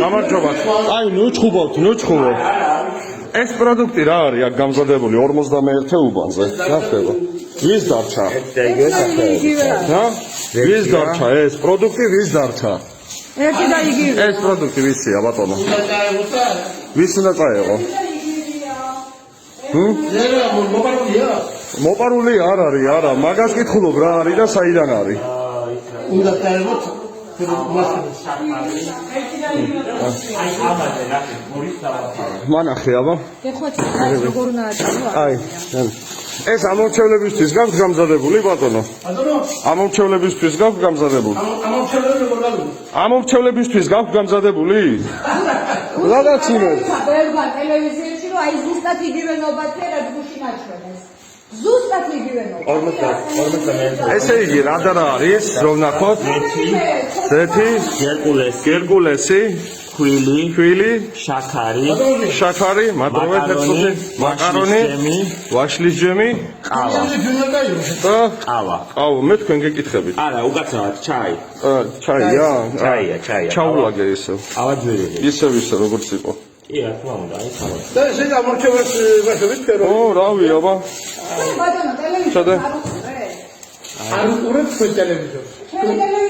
გამარჯობა. აი, ნუ ჩხუბობთ. ეს პროდუქტი რა არის აქ გამზადებული 51 უბანზე? რა ხდება? ვის დარჩა? რა? ვის დარჩა ეს პროდუქტი ვის დარჩა? ერთი და იგივე. ეს პროდუქტი ვისია, ბატონო? ვის უნდა წაეღო? მოპარული არ არის, არა, მაგას კითხულობ რა არის და საიდან არის? უნდა წაეღოთ მანახე აბა. გეხვეწ როგორ უნდა აწამო? აი, ეს ამორჩევლებისთვის გაქვს გამზადებული ბატონო? ამორჩევლებისთვის გაქვს გამზადებული? ამორჩევლებისთვის გაქვს გამზადებული? რადგან ბევრგან ტელევიზიაში რომ აი ზუსტად იგივე ნობათერად გუში მაჩვენეს. ზუსტად იგივე ნობა. ესე იგი რა და რა არის? რომ ნახოთ. ზეთი, გერკულესი, ქვილი, შაქარი, მადლობა თეთრ მაკარონი, ვაშლის ჯემი, ყავა. ყავა, მე თქვენ გეკითხებით. არა, უკაცრავად ჩაი. ჩაია? ჩაია. ჩაულაგე ისე. ყავა ძვირები. ისე როგორც იყო. კი, რა თქმა უნდა, აი ხავა. და ესე გამორჩევას ვახებით ფერო. ო, რავი, აბა. ბატონო, ტელევიზორს არ უყურებ? არ უყურებ თქვენ ტელევიზორს. ჩემი ტელევიზორი